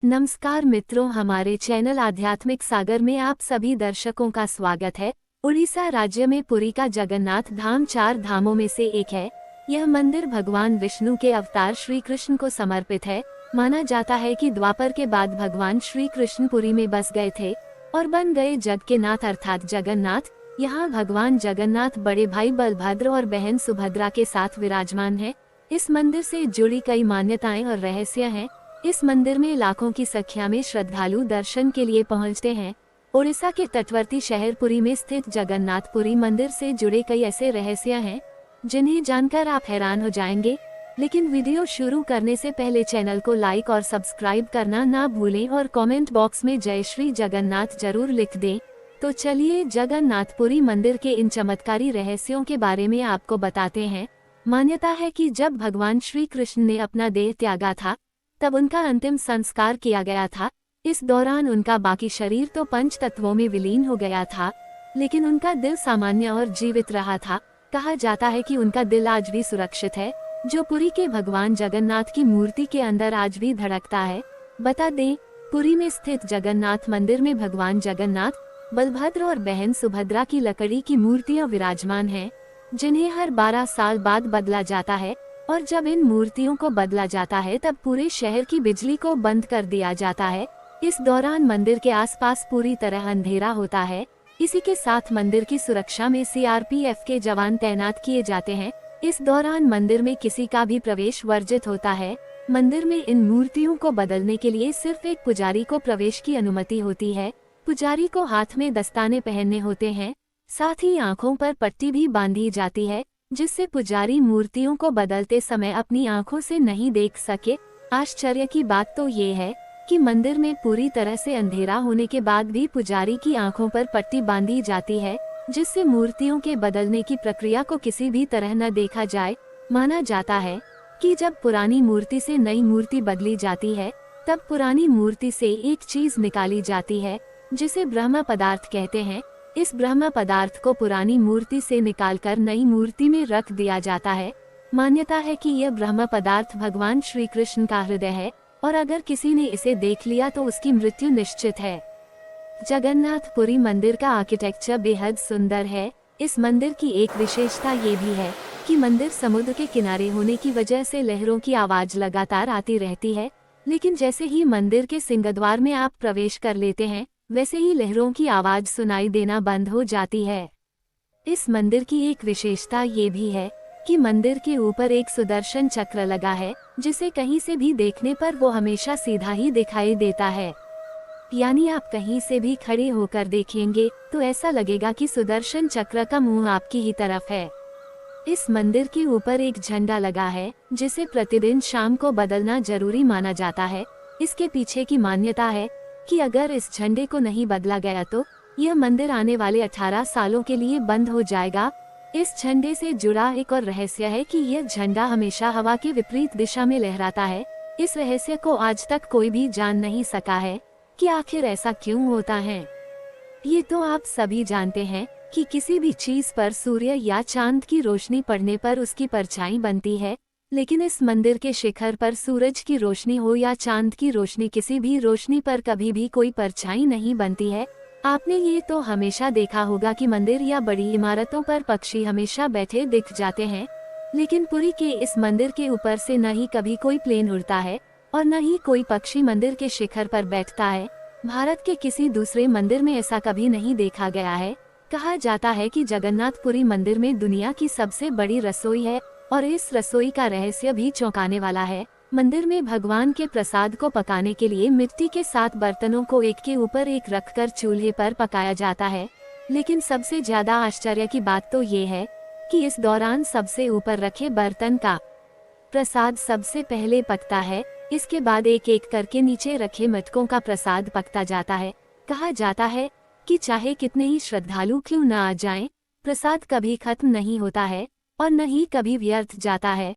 नमस्कार मित्रों, हमारे चैनल आध्यात्मिक सागर में आप सभी दर्शकों का स्वागत है। उड़ीसा राज्य में पुरी का जगन्नाथ धाम 4 धामों में से एक है। यह मंदिर भगवान विष्णु के अवतार श्री कृष्ण को समर्पित है। माना जाता है कि द्वापर के बाद भगवान श्री कृष्ण पुरी में बस गए थे और बन गए जग के नाथ अर्थात जगन्नाथ। यहाँ भगवान जगन्नाथ बड़े भाई बलभद्र और बहन सुभद्रा के साथ विराजमान है। इस मंदिर से जुड़ी कई मान्यताएं और रहस्य हैं। इस मंदिर में लाखों की संख्या में श्रद्धालु दर्शन के लिए पहुंचते हैं। ओडिशा के तटवर्ती शहर पुरी में स्थित जगन्नाथपुरी मंदिर से जुड़े कई ऐसे रहस्य हैं जिन्हें जानकर आप हैरान हो जाएंगे। लेकिन वीडियो शुरू करने से पहले चैनल को लाइक और सब्सक्राइब करना ना भूलें और कमेंट बॉक्स में जय श्री जगन्नाथ जरूर लिख दें। तो चलिए जगन्नाथपुरी मंदिर के इन चमत्कारी रहस्यों के बारे में आपको बताते हैं। मान्यता है कि जब भगवान श्री कृष्ण ने अपना देह त्यागा था तब उनका अंतिम संस्कार किया गया था। इस दौरान उनका बाकी शरीर तो पंच तत्वों में विलीन हो गया था, लेकिन उनका दिल सामान्य और जीवित रहा था। कहा जाता है कि उनका दिल आज भी सुरक्षित है, जो पुरी के भगवान जगन्नाथ की मूर्ति के अंदर आज भी धड़कता है। बता दें, पुरी में स्थित जगन्नाथ मंदिर में भगवान जगन्नाथ, बलभद्र और बहन सुभद्रा की लकड़ी की मूर्तियां विराजमान हैं, जिन्हें हर 12 साल बाद बदला जाता है। और जब इन मूर्तियों को बदला जाता है तब पूरे शहर की बिजली को बंद कर दिया जाता है। इस दौरान मंदिर के आसपास पूरी तरह अंधेरा होता है। इसी के साथ मंदिर की सुरक्षा में सीआरपीएफ के जवान तैनात किए जाते हैं। इस दौरान मंदिर में किसी का भी प्रवेश वर्जित होता है। मंदिर में इन मूर्तियों को बदलने के लिए सिर्फ एक पुजारी को प्रवेश की अनुमति होती है। पुजारी को हाथ में दस्ताने पहनने होते हैं, साथ ही आँखों पर पट्टी भी बांधी जाती है, जिससे पुजारी मूर्तियों को बदलते समय अपनी आंखों से नहीं देख सके। आश्चर्य की बात तो ये है कि मंदिर में पूरी तरह से अंधेरा होने के बाद भी पुजारी की आंखों पर पट्टी बांधी जाती है, जिससे मूर्तियों के बदलने की प्रक्रिया को किसी भी तरह न देखा जाए। माना जाता है कि जब पुरानी मूर्ति से नई मूर्ति बदली जाती है तब पुरानी मूर्ति से एक चीज निकाली जाती है जिसे ब्रह्म पदार्थ कहते हैं। इस ब्रह्म पदार्थ को पुरानी मूर्ति से निकालकर नई मूर्ति में रख दिया जाता है। मान्यता है कि यह ब्रह्म पदार्थ भगवान श्री कृष्ण का हृदय है और अगर किसी ने इसे देख लिया तो उसकी मृत्यु निश्चित है। जगन्नाथपुरी मंदिर का आर्किटेक्चर बेहद सुंदर है। इस मंदिर की एक विशेषता ये भी है कि मंदिर समुद्र के किनारे होने की वजह से लहरों की आवाज लगातार आती रहती है, लेकिन जैसे ही मंदिर के सिंहद्वार में आप प्रवेश कर लेते हैं वैसे ही लहरों की आवाज सुनाई देना बंद हो जाती है। इस मंदिर की एक विशेषता ये भी है कि मंदिर के ऊपर एक सुदर्शन चक्र लगा है, जिसे कहीं से भी देखने पर वो हमेशा सीधा ही दिखाई देता है। यानी आप कहीं से भी खड़े होकर देखेंगे तो ऐसा लगेगा कि सुदर्शन चक्र का मुंह आपकी ही तरफ है। इस मंदिर के ऊपर एक झंडा लगा है, जिसे प्रतिदिन शाम को बदलना जरूरी माना जाता है। इसके पीछे की मान्यता है कि अगर इस झंडे को नहीं बदला गया तो यह मंदिर आने वाले 18 सालों के लिए बंद हो जाएगा। इस झंडे से जुड़ा एक और रहस्य है कि यह झंडा हमेशा हवा के विपरीत दिशा में लहराता है। इस रहस्य को आज तक कोई भी जान नहीं सका है कि आखिर ऐसा क्यों होता है। ये तो आप सभी जानते हैं कि किसी भी चीज पर सूर्य या चांद की रोशनी पड़ने पर उसकी परछाई बनती है, लेकिन इस मंदिर के शिखर पर सूरज की रोशनी हो या चांद की रोशनी, किसी भी रोशनी पर कभी भी कोई परछाई नहीं बनती है। आपने ये तो हमेशा देखा होगा कि मंदिर या बड़ी इमारतों पर पक्षी हमेशा बैठे दिख जाते हैं, लेकिन पुरी के इस मंदिर के ऊपर से न ही कभी कोई प्लेन उड़ता है और न ही कोई पक्षी मंदिर के शिखर पर बैठता है। भारत के किसी दूसरे मंदिर में ऐसा कभी नहीं देखा गया है। कहा जाता है कि जगन्नाथपुरी मंदिर में दुनिया की सबसे बड़ी रसोई है और इस रसोई का रहस्य भी चौंकाने वाला है। मंदिर में भगवान के प्रसाद को पकाने के लिए मिट्टी के 7 बर्तनों को एक के ऊपर एक रखकर चूल्हे पर पकाया जाता है, लेकिन सबसे ज्यादा आश्चर्य की बात तो ये है कि इस दौरान सबसे ऊपर रखे बर्तन का प्रसाद सबसे पहले पकता है। इसके बाद एक एक करके नीचे रखे मटकों का प्रसाद पकता जाता है। कहा जाता है कि चाहे कितने ही श्रद्धालु क्यों न आ जाएं, प्रसाद कभी खत्म नहीं होता है और न ही कभी व्यर्थ जाता है।